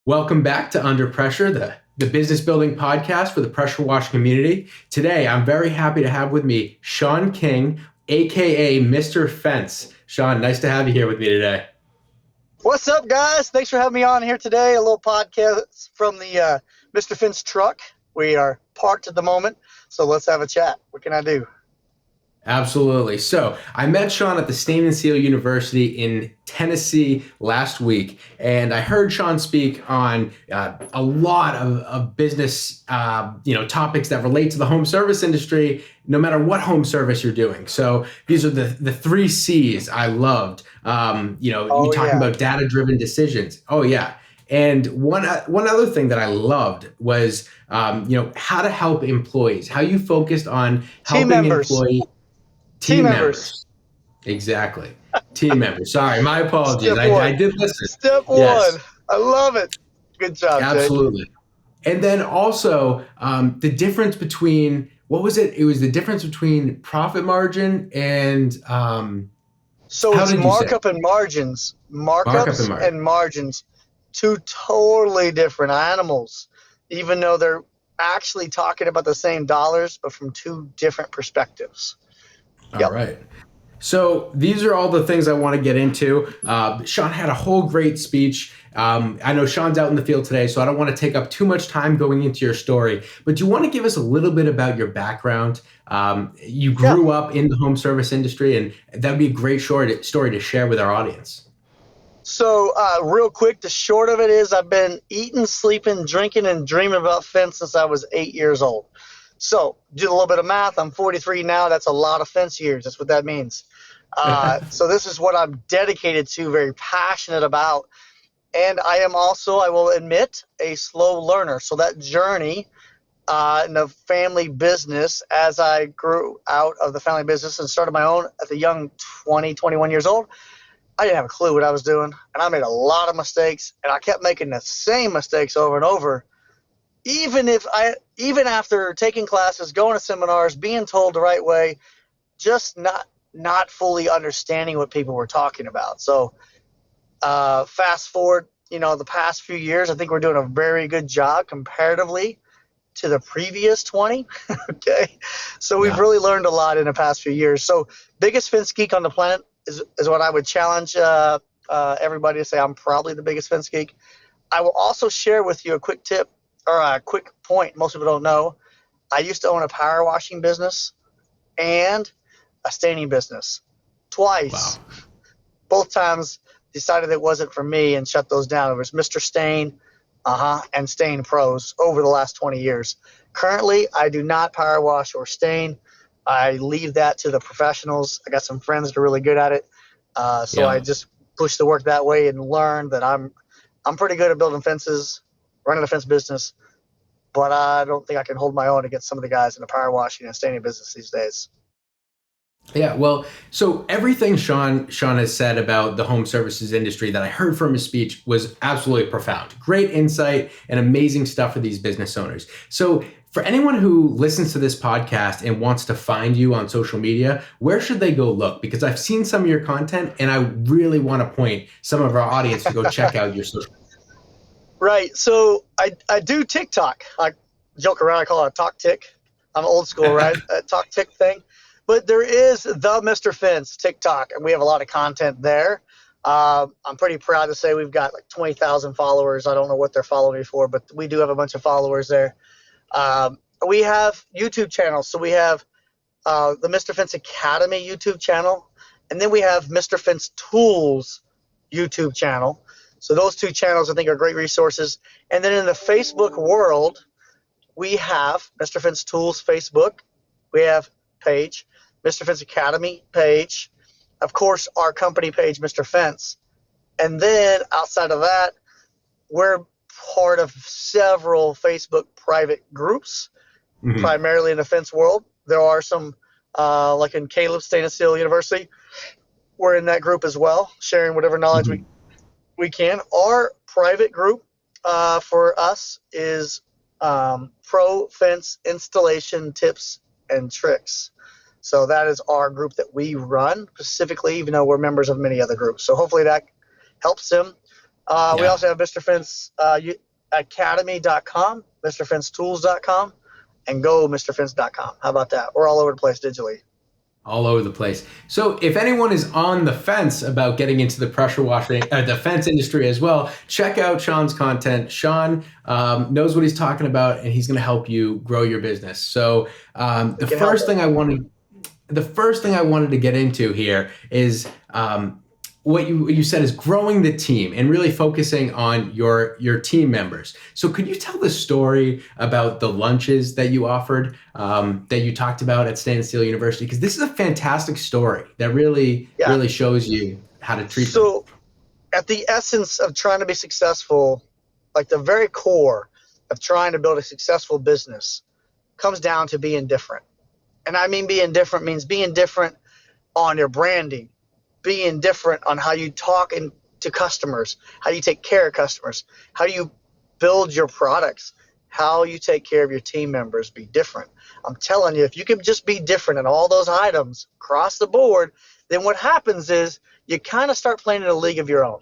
Welcome back to Under Pressure, the business building podcast for the pressure wash community. Today, I'm very happy to have with me Shawn King, AKA Mr. Fence. Shawn, nice to have you here with me today. What's up, guys? Thanks for having me on here today. A little podcast from the Mr. Fence truck. We are parked at the moment, so let's have a chat. What can I do? Absolutely. So I met Shawn at the Stain and Seal University in Tennessee last week, and I heard Shawn speak on a lot of business, topics that relate to the home service industry, no matter what home service you're doing. So these are the three C's I loved. You talking about data-driven decisions. Oh yeah. And one other thing that I loved was, how to help employees, how you focused on helping employees. Team members. Exactly. Team members. Sorry, my apologies. I did listen. Step one. I love it. Good job, absolutely. Jake. And then also the difference between, what was it? It was the difference between profit margin and so it's markup and margins. Markups and margins. Two totally different animals, even though they're actually talking about the same dollars, but from two different perspectives. All right. So these are all the things I want to get into. Shawn had a whole great speech. I know Shawn's out in the field today, so I don't want to take up too much time going into your story. But do you want to give us a little bit about your background? You grew up in the home service industry, and that would be a great story to share with our audience. So real quick, the short of it is I've been eating, sleeping, drinking, and dreaming about fence since I was 8 years old. So do a little bit of math. I'm 43 now. That's a lot of fence years. That's what that means. So this is what I'm dedicated to, very passionate about. And I am also, I will admit, a slow learner. So that journey in the family business, as I grew out of the family business and started my own at the young 20, 21 years old, I didn't have a clue what I was doing. And I made a lot of mistakes. And I kept making the same mistakes over and over. Even after taking classes, going to seminars, being told the right way, just not fully understanding what people were talking about. So fast forward, the past few years, I think we're doing a very good job comparatively to the previous 20. Okay. So we've really learned a lot in the past few years. So biggest fence geek on the planet is what I would challenge everybody to say. I'm probably the biggest fence geek. I will also share with you a quick tip. Or a quick point most people don't know. I used to own a power washing business and a staining business twice. Wow. Both times decided it wasn't for me and shut those down. It was Mr. Stain and Stain Pros over the last 20 years. Currently, I do not power wash or stain. I leave that to the professionals. I got some friends that are really good at it. I just push the work that way and learn that I'm pretty good at building fences, running a fence business, but I don't think I can hold my own against some of the guys in the power washing and staining business these days. Yeah, well, so everything Shawn has said about the home services industry that I heard from his speech was absolutely profound. Great insight and amazing stuff for these business owners. So for anyone who listens to this podcast and wants to find you on social media, where should they go look? Because I've seen some of your content and I really want to point some of our audience to go check out your social media. Right. So I do TikTok. I joke around. I call it a talk tick. I'm old school, right? A talk tick thing. But there is the Mr. Fence TikTok, and we have a lot of content there. I'm pretty proud to say we've got like 20,000 followers. I don't know what they're following me for, but we do have a bunch of followers there. We have YouTube channels. So we have the Mr. Fence Academy YouTube channel, and then we have Mr. Fence Tools YouTube channel. So those two channels I think are great resources. And then in the Facebook world, we have Mr. Fence Tools Facebook. We have page, Mr. Fence Academy page, of course, our company page, Mr. Fence. And then outside of that, we're part of several Facebook private groups, primarily in the fence world. There are some, like in Caleb Stain and Seal University, we're in that group as well, sharing whatever knowledge we can. Our private group for us is Pro Fence Installation Tips and Tricks. So that is our group that we run specifically, even though we're members of many other groups. So hopefully that helps them. We Yeah. also have Mr. Fence Academy.com, MrFenceTools.com, and go MrFence.com. How about that? We're all over the place digitally. All over the place. So if anyone is on the fence about getting into the pressure washing, the fence industry as well, check out Shawn's content. Shawn knows what he's talking about, and he's going to help you grow your business. So We can help it. the first thing I wanted to get into here is what you said is growing the team and really focusing on your team members. So could you tell the story about the lunches that you offered, that you talked about at Stand Steel University? Because this is a fantastic story that Yeah. really shows you how to treat them. So, at the essence of trying to be successful, like the very core of trying to build a successful business, comes down to being different. And I mean, being different means being different on your branding, being different on how you talk to customers, how you take care of customers, how you build your products, how you take care of your team members. Be different. I'm telling you, if you can just be different in all those items across the board, then what happens is you kind of start playing in a league of your own.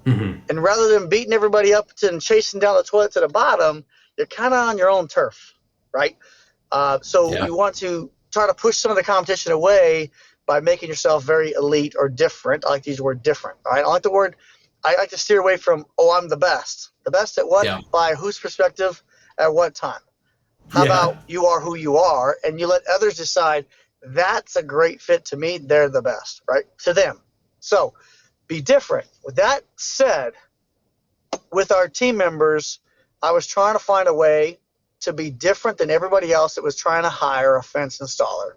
Hmm. And rather than beating everybody up and chasing down the toilet to the bottom, you're kind of on your own turf, right? So Yeah. you want to try to push some of the competition away by making yourself very elite or different. I like to use the word different. All right. I like to steer away from, oh, I'm the best. The best at what? Yeah. By whose perspective? At what time? How Yeah. about you are who you are and you let others decide that's a great fit to me. They're the best, right? To them. So be different. With that said, with our team members, I was trying to find a way to be different than everybody else that was trying to hire a fence installer.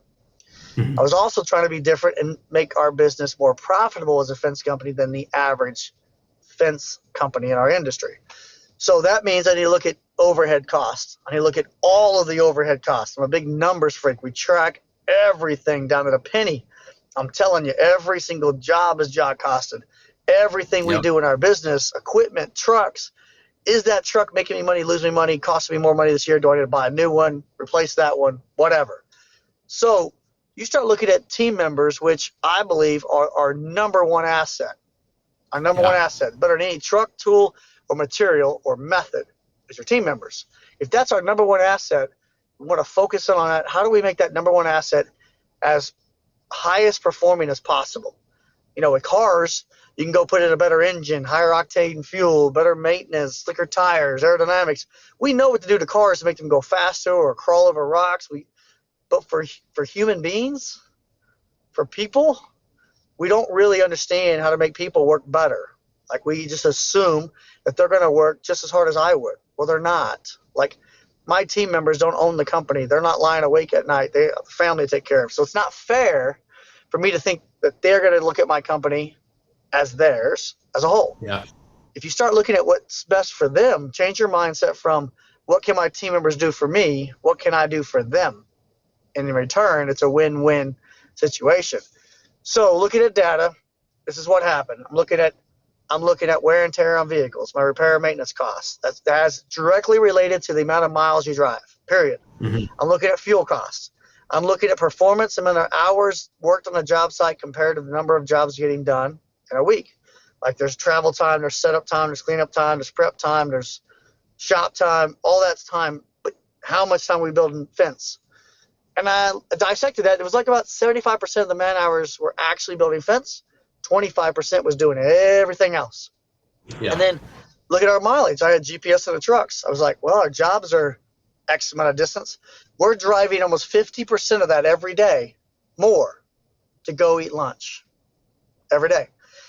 I Mhm. was also trying to be different and make our business more profitable as a fence company than the average fence company in our industry. So that means I need to look at overhead costs. I need to look at all of the overhead costs. I'm a big numbers freak. We track everything down to the penny. I'm telling you, every single job is job costed. Everything we Yep. do in our business, equipment, trucks, is that truck making me money, losing me money, costing me more money this year? Do I need to buy a new one, replace that one, whatever? So you start looking at team members, which I believe are our number one asset. Our number one Yeah. asset, better than any truck, tool, or material or method, is your team members. If that's our number one asset, we want to focus on that. How do we make that number one asset as highest performing as possible? With cars, you can go put in a better engine, higher octane fuel, better maintenance, slicker tires, aerodynamics. We know what to do to cars to make them go faster or crawl over rocks. But for human beings, for people, we don't really understand how to make people work better. Like we just assume that they're going to work just as hard as I would. Well, they're not. Like my team members don't own the company. They're not lying awake at night. They have a family to take care of. So it's not fair for me to think that they're going to look at my company as theirs as a whole. Yeah. If you start looking at what's best for them, change your mindset from what can my team members do for me? What can I do for them? And in return, it's a win-win situation. So looking at data, this is what happened. I'm looking at wear and tear on vehicles, my repair and maintenance costs. That's directly related to the amount of miles you drive. Period. Hmm. I'm looking at fuel costs. I'm looking at performance, amount of hours worked on a job site compared to the number of jobs getting done in a week. Like there's travel time, there's setup time, there's cleanup time, there's prep time, there's shop time, all that's time. But how much time we build in fence? And I dissected that. It was like about 75% of the man hours were actually building fence. 25% was doing everything else. And Yeah. then look at our mileage. I had GPS in the trucks. I was like, well, our jobs are X amount of distance. We're driving almost 50% of that every day more to go eat lunch every day.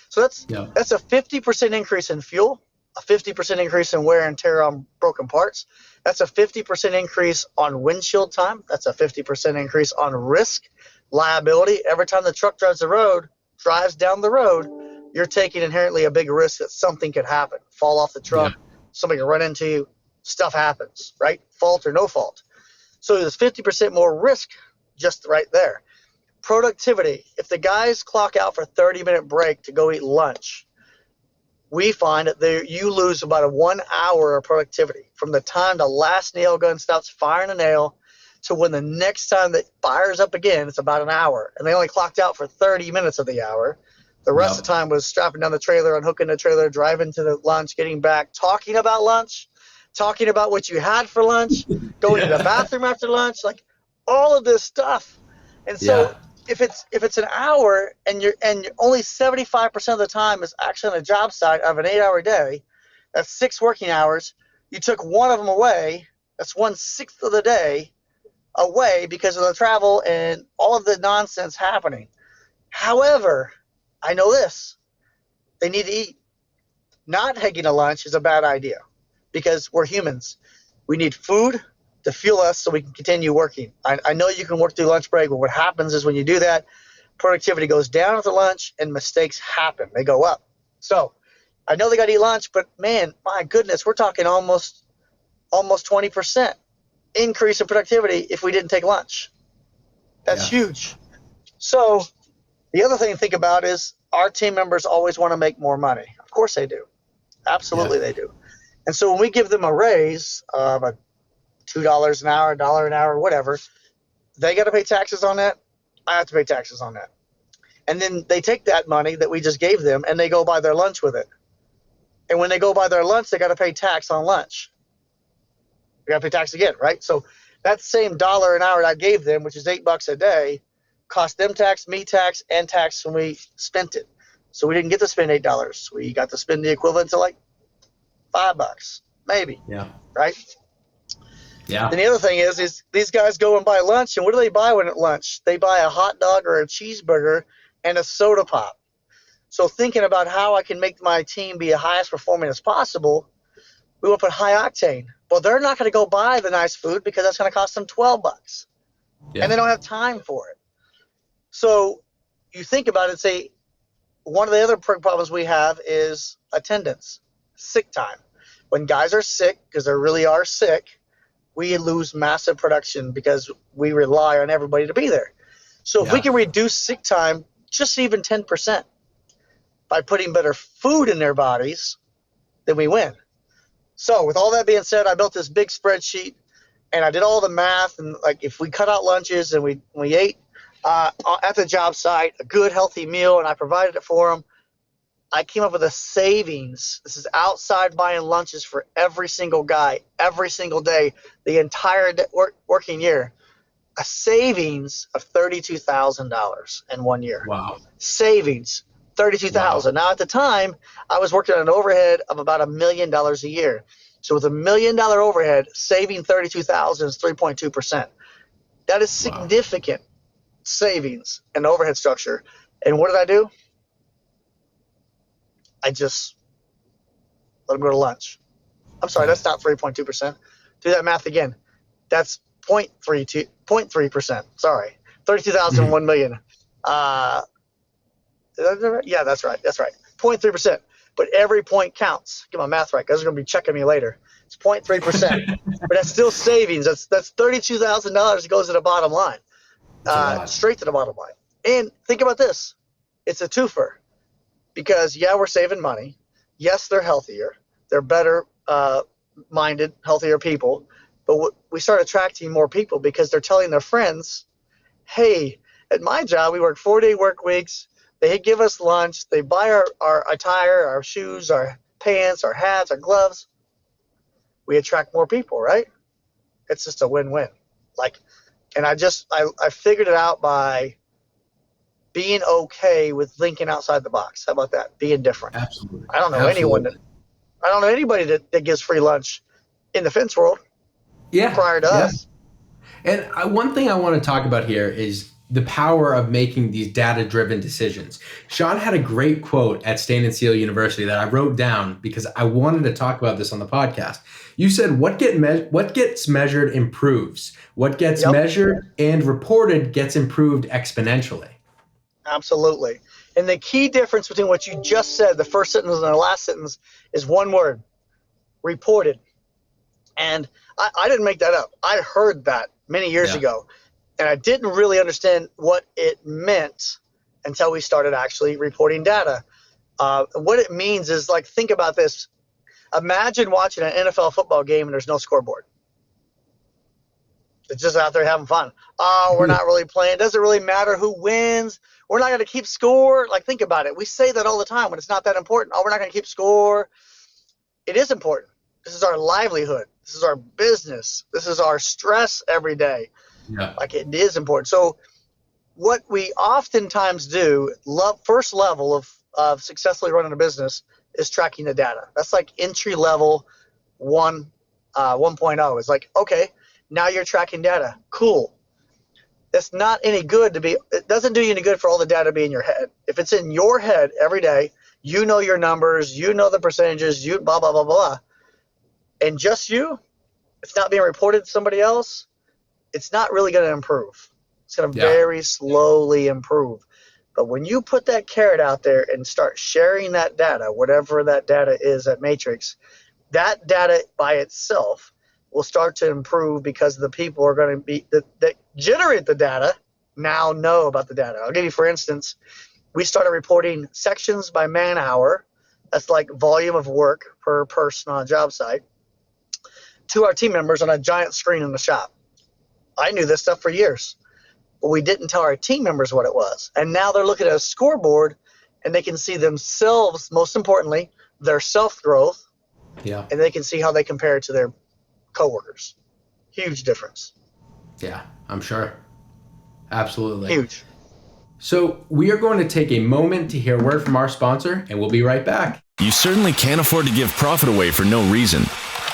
So Yeah. that's a 50% increase in fuel, a 50% increase in wear and tear on broken parts. That's a 50% increase on windshield time. That's a 50% increase on risk, liability. Every time the truck drives down the road, you're taking inherently a big risk that something could happen. Fall off the Yeah. truck, somebody can run into you, stuff happens, right? Fault or no fault. So there's 50% more risk just right there. Productivity. If the guys clock out for a 30-minute break to go eat lunch, we find that you lose about a 1 hour of productivity from the time the last nail gun stops firing a nail to when the next time that fires up again. It's about an hour, and they only clocked out for 30 minutes of the hour. The rest of Yep. the time was strapping down the trailer, unhooking the trailer, driving to the lunch, getting back, talking about lunch, talking about what you had for lunch, going to the Yeah. bathroom after lunch, like all of this stuff. And so Yeah. if it's an hour and only 75% of the time is actually on a job site of an 8-hour day, that's 6 working hours. You took one of them away. That's 1/6 of the day away because of the travel and all of the nonsense happening. However, I know this: they need to eat. Not taking a lunch is a bad idea because we're humans. We need food to fuel us so we can continue working. I know you can work through lunch break, but what happens is when you do that, productivity goes down at the lunch and mistakes happen. They go up. So I know they got to eat lunch, but man, my goodness, we're talking almost 20% increase in productivity if we didn't take lunch. That's Yes. huge. So the other thing to think about is our team members always want to make more money. Of course they do. Yeah. Absolutely they do. And so when we give them a raise of $2 an hour, $1 an hour, whatever, they got to pay taxes on that. I have to pay taxes on that. And then they take that money that we just gave them and they go buy their lunch with it. And when they go buy their lunch, they got to pay tax on lunch. We got to pay tax again, right? So that same dollar an hour I gave them, which is $8 a day, cost them tax, me tax, and tax when we spent it. So we didn't get to spend $8. We got to spend the equivalent to like $5, maybe, Yeah. right? Yeah. Then the other thing is these guys go and buy lunch, and what do they buy when at lunch? They buy a hot dog or a cheeseburger and a soda pop. So thinking about how I can make my team be the highest performing as possible, we want to put high octane. Well, they're not going to go buy the nice food because that's going to cost them $12, and they Yeah. don't have time for it. So you think about it and say, one of the other problems we have is attendance, sick time. When guys are sick, because they really are sick, we lose massive production because we rely on everybody to be there. So if we Yeah. can reduce sick time just even 10% by putting better food in their bodies, then we win. So with all that being said, I built this big spreadsheet and I did all the math, and like if we cut out lunches and we ate at the job site a good healthy meal and I provided it for them, I came up with a savings. This is outside buying lunches for every single guy, every single day, the entire working year. A savings of $32,000 in 1 year. Wow. Savings, Wow. $32,000. Now at the time, I was working on an overhead of about $1 million a year. So with $1 million overhead, saving $32,000 is 3.2%. That is Wow. significant savings in the overhead structure. And what did I do? I just let them go to lunch. I'm sorry, Yeah. that's not 3.2%. Do that math again. That's 0.3%. Sorry. 32,000, Mhm. 1 million. Uh, yeah, that's right. That's right. 0.3%. But every point counts. Get my math right. Guys are going to be checking me later. It's 0.3%. But that's still savings. That's $32,000 that goes to the bottom line, It's a lot. straight to the bottom line. And think about this. It's a twofer because, yeah, we're saving money. Yes, they're healthier. They're better minded, healthier people. But we start attracting more people because they're telling their friends, hey, at my job, we work 4-day work weeks. They give us lunch. They buy our attire, our shoes, our pants, our hats, our gloves. We attract more people, right? It's just a win-win. Like, and I figured it out by being okay with thinking outside the box. How about that? Being different. Absolutely. I don't know anyone that Absolutely. I don't know anybody that gives free lunch in the fence world Yeah. prior to Yeah. us. And one thing I want to talk about here is the power of making these data driven decisions. Shawn had a great quote at Stain and Seal University that I wrote down because I wanted to talk about this on the podcast. You said, what gets measured improves. What gets Yep, measured and reported gets improved exponentially. absolutely. And the key difference between what you just said, the first sentence and the last sentence, is one word: reported. And I didn't make that up. I heard that many years Yeah. ago, and I didn't really understand what it meant until we started actually reporting data. What it means is, like, think about this. Imagine watching an NFL football game and there's no scoreboard. It's just out there having fun. Oh, we're not really playing. It doesn't really matter who wins. we're not going to keep score. Like, think about it. We say that all the time when it's not that important. Oh, we're not going to keep score. It is important. This is our livelihood. This is our business. This is our stress every day. Yeah. Like, it is important. So what we oftentimes do, first level of successfully running a business is tracking the data. That's like entry level 1.0. It's like, okay, now you're tracking data. Cool. It's not any good it doesn't do you any good for all the data to be in your head. If it's in your head every day, you know your numbers, you know the percentages, you blah, blah, blah, blah. And just you, it's not being reported to somebody else, it's not really going to improve. It's going to very slowly improve. But when you put that carrot out there and start sharing that data, whatever that data is at Matrix, that data by itself will start to improve because the people are going to be that generate the data now know about the data. I'll give you, for instance, we started reporting sections by man hour. That's like volume of work per person on a job site to our team members on a giant screen in the shop. I knew this stuff for years, but we didn't tell our team members what it was. And now they're looking at a scoreboard and they can see themselves, most importantly, their self-growth, and they can see how they compare to their coworkers. Huge difference. Yeah, I'm sure. Absolutely. Huge. So we are going to take a moment to hear a word from our sponsor, and we'll be right back. You certainly can't afford to give profit away for no reason.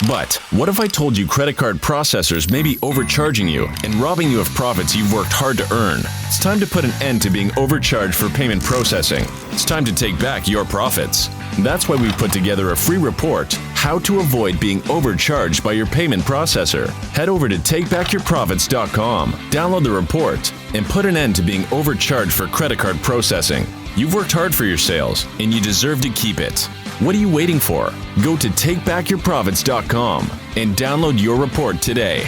But what if I told you credit card processors may be overcharging you and robbing you of profits you've worked hard to earn? It's time to put an end to being overcharged for payment processing. It's time to take back your profits. That's why we've put together a free report, How to Avoid Being Overcharged by Your Payment Processor. Head over to takebackyourprofits.com, download the report, and put an end to being overcharged for credit card processing. You've worked hard for your sales, and you deserve to keep it. What are you waiting for? Go to takebackyourprofits.com and download your report today.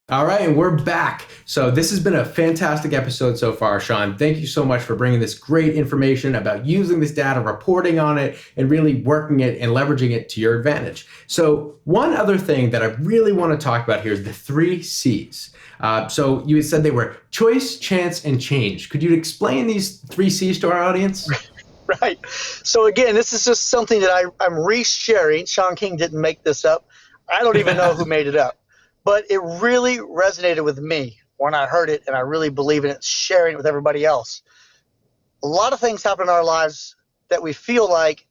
All right, and we're back. So this has been a fantastic episode so far, Shawn. Thank you so much for bringing this great information about using this data, reporting on it, and really working it and leveraging it to your advantage. So one other thing that I really want to talk about here is the 3 C's. So you had said they were choice, chance, and change. Could you explain these 3 C's to our audience? Right. So again, this is just something that I'm resharing. Shawn King didn't make this up. I don't even know who made it up. But it really resonated with me when I heard it, and I really believe in it, sharing it with everybody else. A lot of things happen in our lives that we feel like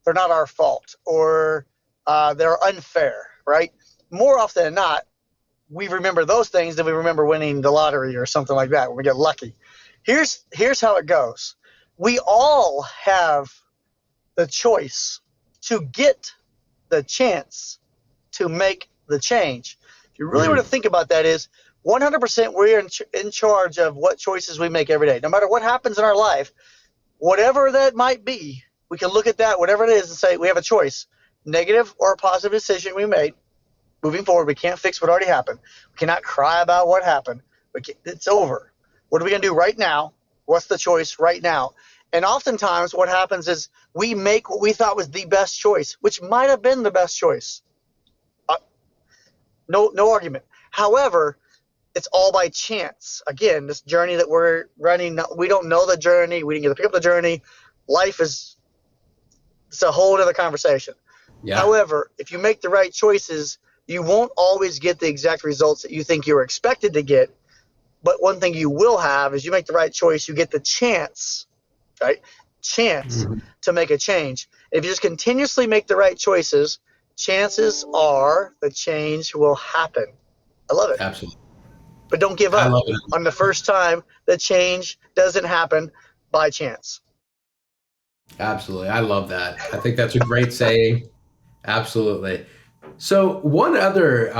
they're not our fault or they're unfair, right? More often than not, we remember those things than we remember winning the lottery or something like that when we get lucky. Here's how it goes. We all have the choice to get the chance to make the change. If you really want to think about that, is 100% we're in charge of what choices we make every day. No matter what happens in our life, whatever that might be, we can look at that, whatever it is, and say we have a choice, negative or a positive decision we made. Moving forward, we can't fix what already happened. We cannot cry about what happened. It's over. What are we going to do right now? What's the choice right now? And oftentimes what happens is we make what we thought was the best choice, which might have been the best choice. No argument. However, it's all by chance. Again, this journey that we're running, we don't know the journey. We didn't get to pick up the journey. It's a whole other conversation. Yeah. However, if you make the right choices, you won't always get the exact results that you think you were expected to get. But one thing you will have is you make the right choice, you get the chance, right? Chance to make a change. If you just continuously make the right choices, chances are the change will happen. I love it. Absolutely. But don't give up on the first time the change doesn't happen by chance. Absolutely. I love that. I think that's a great saying. Absolutely. So one other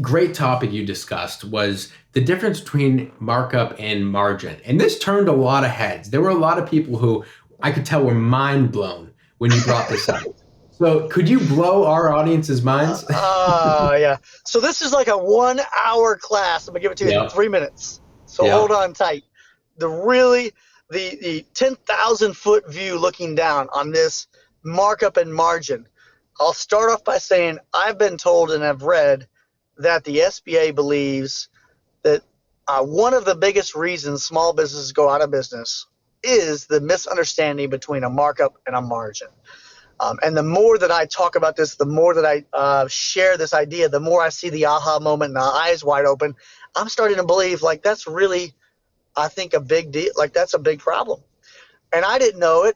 great topic you discussed was the difference between markup and margin. And this turned a lot of heads. There were a lot of people who I could tell were mind blown when you brought this up. So could you blow our audience's minds? Yeah. So this is like a 1-hour class. I'm going to give it to you in 3 minutes. So hold on tight. The 10,000 foot view looking down on this markup and margin. I'll start off by saying I've been told and I've read that the SBA believes that One of the biggest reasons small businesses go out of business is the misunderstanding between a markup and a margin. And the more that I talk about this, the more that I share this idea, the more I see the aha moment and the eyes wide open. I'm starting to believe like that's really, I think, a big deal. Like that's a big problem. And I didn't know it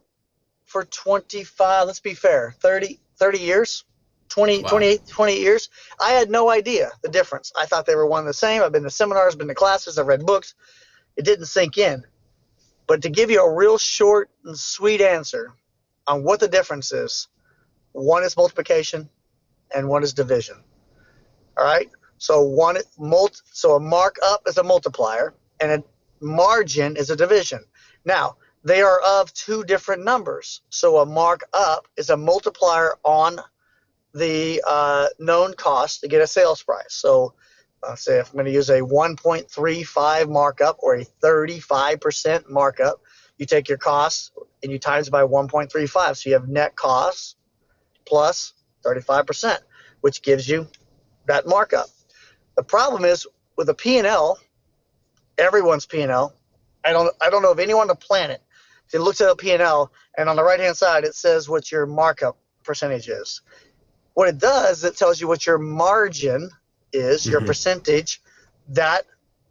for 25, let's be fair, 30 years, 20, wow. 28 years. I had no idea the difference. I thought they were one and the same. I've been to seminars, been to classes, I've read books. It didn't sink in. But to give you a real short and sweet answer on what the difference is, one is multiplication and one is division. All right? So a markup is a multiplier and a margin is a division. Now, they are of two different numbers. So a markup is a multiplier on the known cost to get a sales price. So say if I'm going to use a 1.35 markup or a 35% markup, you take your costs and you times by 1.35. So you have net costs plus 35%, which gives you that markup. The problem is with a P&L, everyone's P&L, I don't know of anyone on the planet that looks at a P&L and on the right-hand side it says what your markup percentage is. What it does, it tells you what your margin is, your percentage, that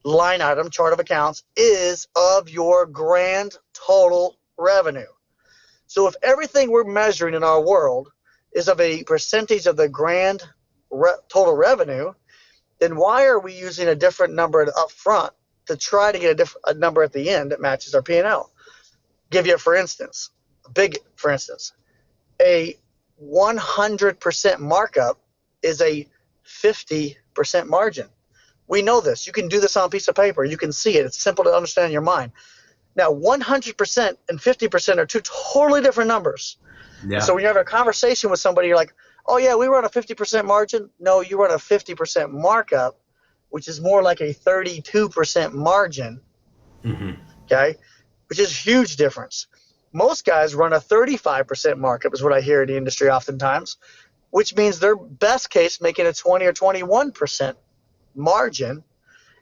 line item, chart of accounts, is of your grand total revenue. So if everything we're measuring in our world is of a percentage of the grand total revenue, then why are we using a different number up front to try to get a number at the end that matches our P&L? Give you for instance, a 100% markup is a 50% margin. We know this. You can do this on a piece of paper. You can see it. It's simple to understand in your mind. Now, 100% and 50% are two totally different numbers. Yeah. So when you have a conversation with somebody, you're like, oh, yeah, we run a 50% margin. No, you run a 50% markup, which is more like a 32% margin, okay, which is a huge difference. Most guys run a 35% markup is what I hear in the industry oftentimes, which means they're best case making a 20 or 21% margin.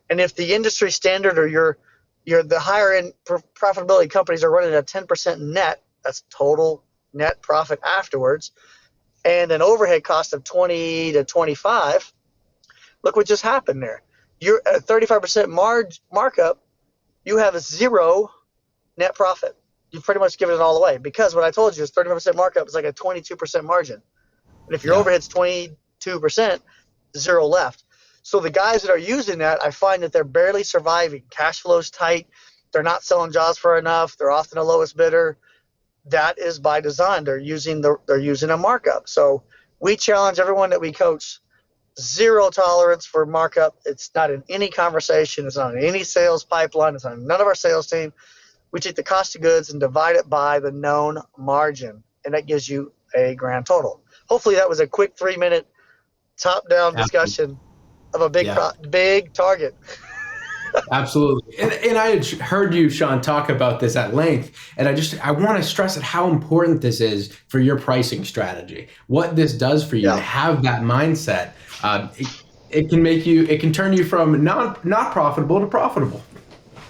And if the industry standard or you're the higher end profitability companies are running a 10% net, that's total net profit afterwards, and an overhead cost of 20 to 25, look what just happened there. You're at a 35% markup, you have a zero net profit. You've pretty much given it all away because what I told you is 35% markup is like a 22% margin. And if your overhead's 22%, zero left. So the guys that are using that, I find that they're barely surviving. Cash flow's tight. They're not selling jobs for enough. They're often the lowest bidder. That is by design. They're using a markup. So we challenge everyone that we coach, zero tolerance for markup. It's not in any conversation. It's not in any sales pipeline. It's not in none of our sales team. We take the cost of goods and divide it by the known margin, and that gives you a grand total. Hopefully that was a quick 3-minute top-down discussion of a big target. Absolutely. And I had heard you, Shawn, talk about this at length, and I want to stress at how important this is for your pricing strategy. What this does for you to have that mindset, it can turn you from not profitable to profitable.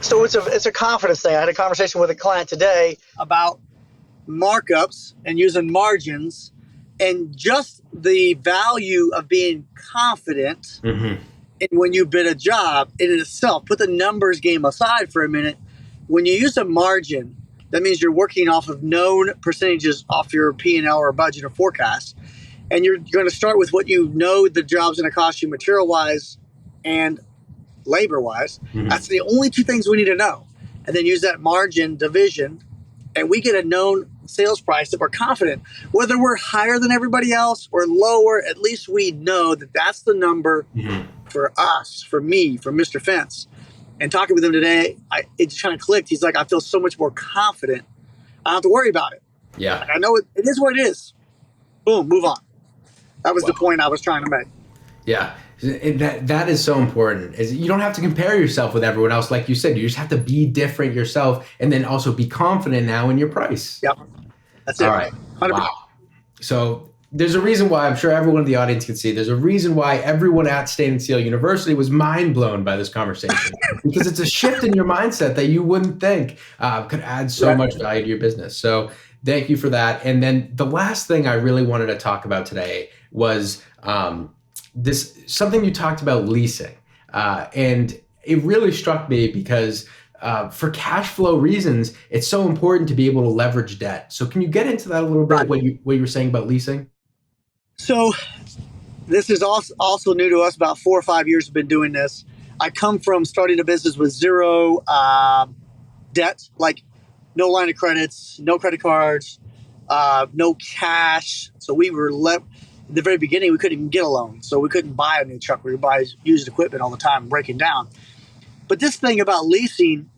So it's a confidence thing. I had a conversation with a client today about markups and using margins and just the value of being confident in when you bid a job in itself. Put the numbers game aside for a minute. When you use a margin, that means you're working off of known percentages off your P&L or budget or forecast. And you're going to start with what you know the job's going to cost you material-wise and labor-wise. That's the only two things we need to know. And then use that margin division, and we get a known sales price that we're confident. Whether we're higher than everybody else or lower, at least we know that that's the number for us, for me, for Mr. Fence. And talking with him today, it just kind of clicked. He's like, I feel so much more confident. I don't have to worry about it. Yeah. Like, I know it is what it is. Boom, move on. That was the point I was trying to make. Yeah. That is so important. Is you don't have to compare yourself with everyone else. Like you said, you just have to be different yourself and then also be confident now in your price. Yep. That's it. All right. 100%. Wow. So there's a reason why, I'm sure everyone in the audience can see, there's a reason why everyone at Stain and Seal University was mind blown by this conversation, because it's a shift in your mindset that you wouldn't think could add so much value to your business. So thank you for that. And then the last thing I really wanted to talk about today was something you talked about, leasing. And it really struck me because for cash flow reasons, it's so important to be able to leverage debt. So can you get into that a little bit, what you were saying about leasing? So this is also new to us. About 4 or 5 years have been doing this. I come from starting a business with zero debt, like no line of credits, no credit cards, no cash. So we were at the very beginning, we couldn't even get a loan. So we couldn't buy a new truck. We would buy used equipment all the time, breaking down. But this thing about leasing,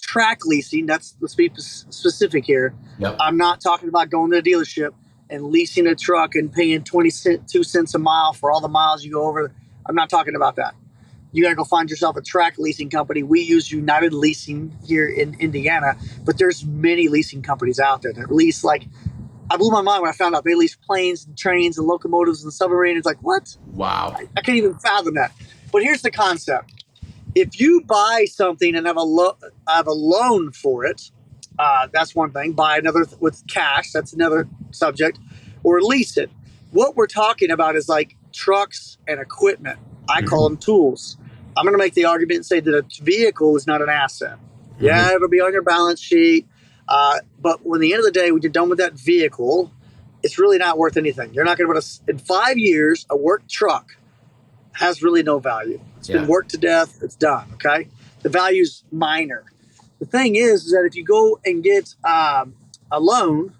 track leasing, let's be specific here. Yep. I'm not talking about going to a dealership and leasing a truck and paying 22 cents a mile for all the miles you go over. I'm not talking about that. You got to go find yourself a track leasing company. We use United Leasing here in Indiana, but there's many leasing companies out there that lease, like, I blew my mind when I found out they lease planes and trains and locomotives and submarines. It's like, what? Wow. I can't even fathom that. But here's the concept. If you buy something and have a loan for it, that's one thing. Buy another with cash, that's another subject. Or lease it. What we're talking about is like trucks and equipment. I call them tools. I'm going to make the argument and say that a vehicle is not an asset. Yeah, it'll be on your balance sheet. But when the end of the day, when you're done with that vehicle, it's really not worth anything. You're not going to be able to, in 5 years, a work truck has really no value. It's been worked to death. It's done. Okay. The value's minor. The thing is that if you go and get a loan,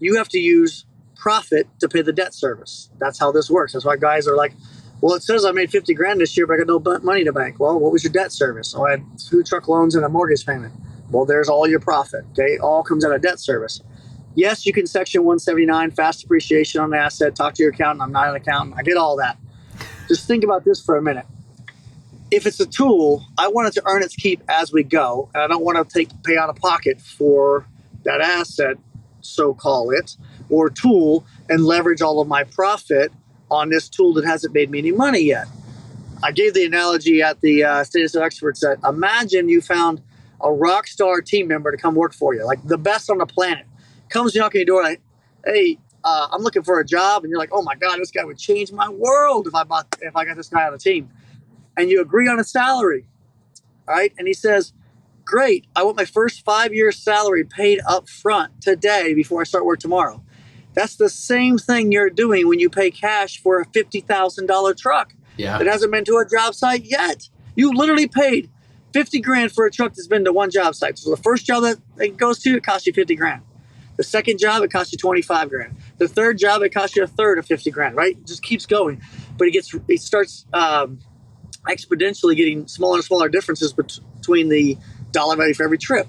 you have to use profit to pay the debt service. That's how this works. That's why guys are like, well, it says I made 50 grand this year, but I got no money to bank. Well, what was your debt service? Oh, I had 2 truck loans and a mortgage payment. Well, there's all your profit. Okay. It all comes out of debt service. Yes, you can section 179, fast depreciation on the asset, talk to your accountant. I'm not an accountant. I get all that. Just think about this for a minute. If it's a tool, I want it to earn its keep as we go, and I don't want to pay out of pocket for that asset, so call it, or tool, and leverage all of my profit on this tool that hasn't made me any money yet. I gave the analogy at the Status of Experts that imagine you found a rock star team member to come work for you, like the best on the planet, comes knocking your door like, hey, I'm looking for a job, and you're like, oh my God, this guy would change my world if I got this guy on the team. And you agree on a salary, right? And he says, great, I want my first 5 years salary paid up front today before I start work tomorrow. That's the same thing you're doing when you pay cash for a $50,000 truck that hasn't been to a job site yet. You literally paid 50 grand for a truck that's been to one job site. So the first job that it goes to, it costs you 50 grand. The second job, it costs you 25 grand. The third job, it costs you a third of 50 grand, right? It just keeps going. But it starts exponentially getting smaller and smaller differences between the dollar value for every trip.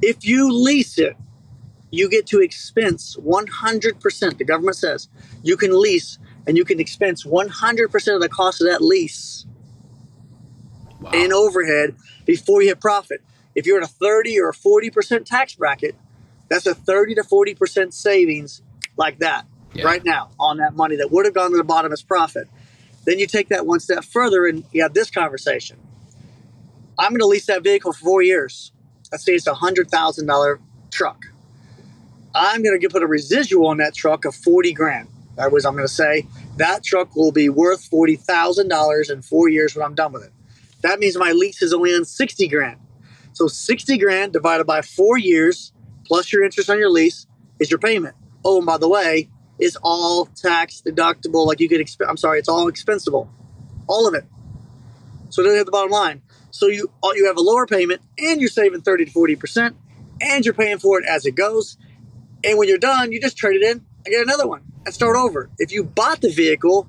If you lease it, you get to expense 100%. The government says you can lease and you can expense 100% of the cost of that lease and overhead before you hit profit. If you're in a 30 or a 40% tax bracket, that's a 30 to 40% savings like that right now on that money that would have gone to the bottom as profit. Then you take that one step further and you have this conversation. I'm going to lease that vehicle for 4 years. Let's say it's a $100,000 truck. I'm going to put a residual on that truck of 40 grand. That was, I'm going to say that truck will be worth $40,000 in 4 years when I'm done with it. That means my lease is only on 60 grand. So 60 grand divided by 4 years plus your interest on your lease is your payment. Oh, and by the way, it's all tax deductible. Like you could, it's all expensable, all of it. So then at the bottom line. So you have a lower payment and you're saving 30 to 40% and you're paying for it as it goes. And when you're done, you just trade it in and get another one and start over. If you bought the vehicle,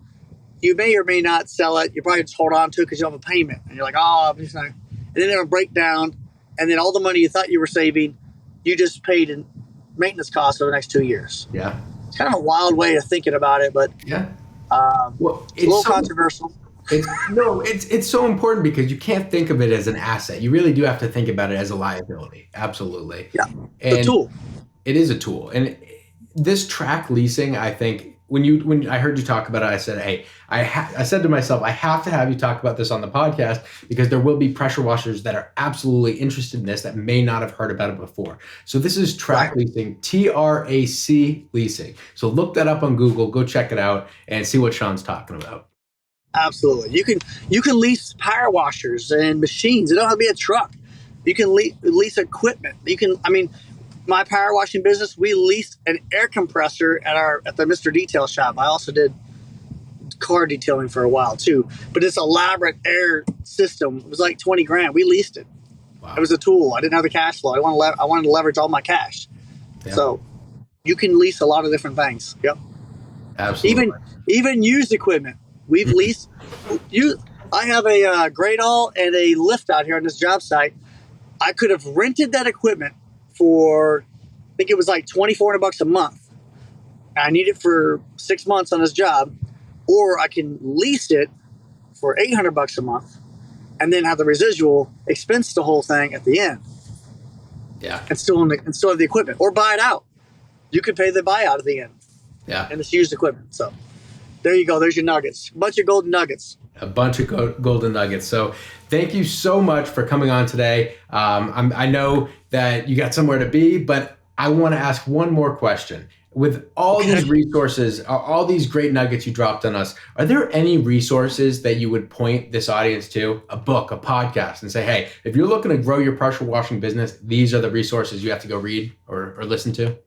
you may or may not sell it. You probably just hold on to it because you have a payment. And you're like, oh, I'm just not. And then it'll break down. And then all the money you thought you were saving, you just paid in maintenance costs for the next 2 years. Yeah. It's kind of a wild way of thinking about it, but well, it's a little controversial. It's so important because you can't think of it as an asset. You really do have to think about it as a liability. Absolutely. Yeah. And a tool. It is a tool. And this track leasing, I think when I heard you talk about it, I said, hey, I said to myself, I have to have you talk about this on the podcast because there will be pressure washers that are absolutely interested in this that may not have heard about it before. So this is track leasing, TRAC leasing. So look that up on Google, go check it out and see what Shawn's talking about. Absolutely. You can lease power washers and machines. It don't have to be a truck. You can lease equipment. My power washing business, we leased an air compressor at the Mr. Detail shop. I also did car detailing for a while too, but this elaborate air system, it was like 20 grand. We leased it. Wow. It was a tool. I didn't have the cash flow. I wanted to leverage all my cash. Yeah. So you can lease a lot of different things. Yep. Absolutely. Even used equipment. We've leased. I have a Gradall and a lift out here on this job site. I could have rented that equipment for, I think it was like $2,400 a month. I need it for 6 months on this job, or I can lease it for $800 a month, and then have the residual, expense the whole thing at the end. Yeah, and still have the equipment, or buy it out. You could pay the buyout at the end. Yeah, and it's used equipment. So there you go. There's your nuggets. A bunch of golden nuggets. A bunch of golden nuggets. So thank you so much for coming on today. I know that you got somewhere to be, but I want to ask one more question. With all these resources, all these great nuggets you dropped on us, are there any resources that you would point this audience to, a book, a podcast, and say, hey, if you're looking to grow your pressure washing business, these are the resources you have to go read or listen to?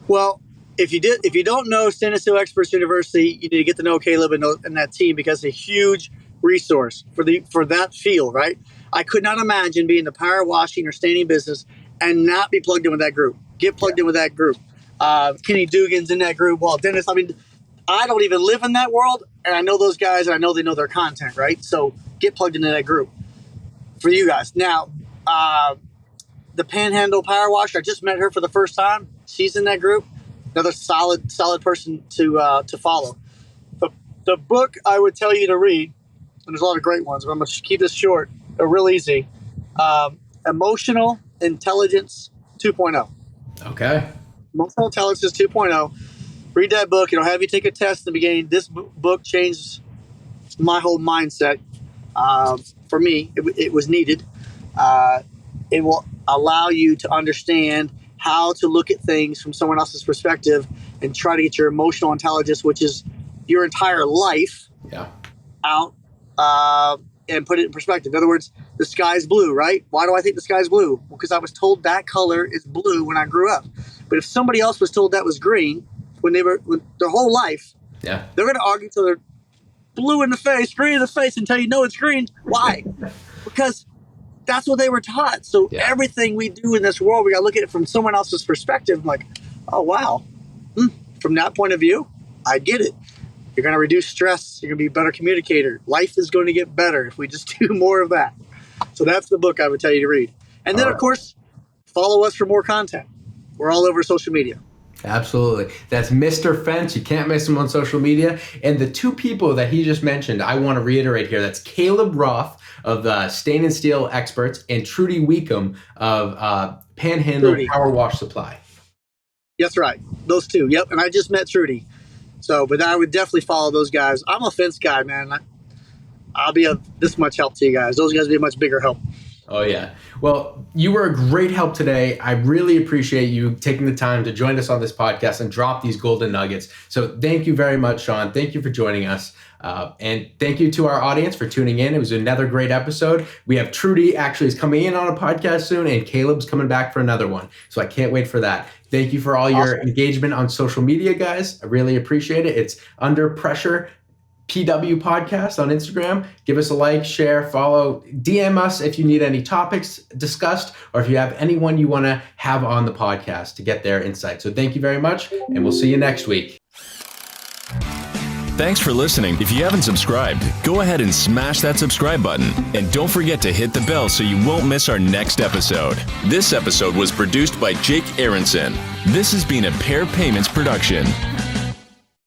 Well, if you don't know Stainless Steel Experts University, you need to get to know Caleb and that team, because it's a huge resource for that field, right? I could not imagine being in the power washing or staining business and not be plugged in with that group. Get plugged in with that group. Kenny Dugan's in that group. Well, Dennis, I don't even live in that world, and I know those guys, and I know they know their content, right? So get plugged into that group for you guys. Now, the Panhandle Power Washer, I just met her for the first time. She's in that group. Another solid person to follow. The book I would tell you to read, and there's a lot of great ones, but I'm going to keep this short. They're real easy. Emotional Intelligence 2.0. Okay. Emotional Intelligence 2.0. Read that book. It'll have you take a test in the beginning. This book changed my whole mindset. For me, it was needed. It will allow you to understand how to look at things from someone else's perspective and try to get your emotional intelligence, which is your entire life, out and put it in perspective. In other words, the sky's blue, right? Why do I think the sky's blue? Well, because I was told that color is blue when I grew up. But if somebody else was told that was green when their whole life, they're going to argue till they're blue in the face, green in the face, until you know it's green. Why? Because that's what they were taught. So everything we do in this world, we got to look at it from someone else's perspective. I'm like, oh, wow. From that point of view, I get it. You're going to reduce stress. You're going to be a better communicator. Life is going to get better if we just do more of that. So that's the book I would tell you to read. And then, of course, follow us for more content. We're all over social media. Absolutely. That's Mr. Fence. You can't miss him on social media. And the two people that he just mentioned, I want to reiterate here. That's Caleb Roth of the Stain and Steel Experts and Trudy Weekham of Panhandle Power Wash Supply. That's right. Those two. Yep. And I just met Trudy. So, but I would definitely follow those guys. I'm a fence guy, man. I'll be this much help to you guys. Those guys will be a much bigger help. Oh, yeah. Well, you were a great help today. I really appreciate you taking the time to join us on this podcast and drop these golden nuggets. So thank you very much, Shawn. Thank you for joining us. And thank you to our audience for tuning in. It was another great episode. We have Trudy actually is coming in on a podcast soon, and Caleb's coming back for another one. So I can't wait for that. Thank you for all your engagement on social media, guys. I really appreciate it. It's Under Pressure PW Podcast on Instagram. Give us a like, share, follow, DM us if you need any topics discussed, or if you have anyone you want to have on the podcast to get their insight. So thank you very much, and we'll see you next week. Thanks for listening. If you haven't subscribed, go ahead and smash that subscribe button. And don't forget to hit the bell so you won't miss our next episode. This episode was produced by Jake Aronson. This has been a Pair Payments production.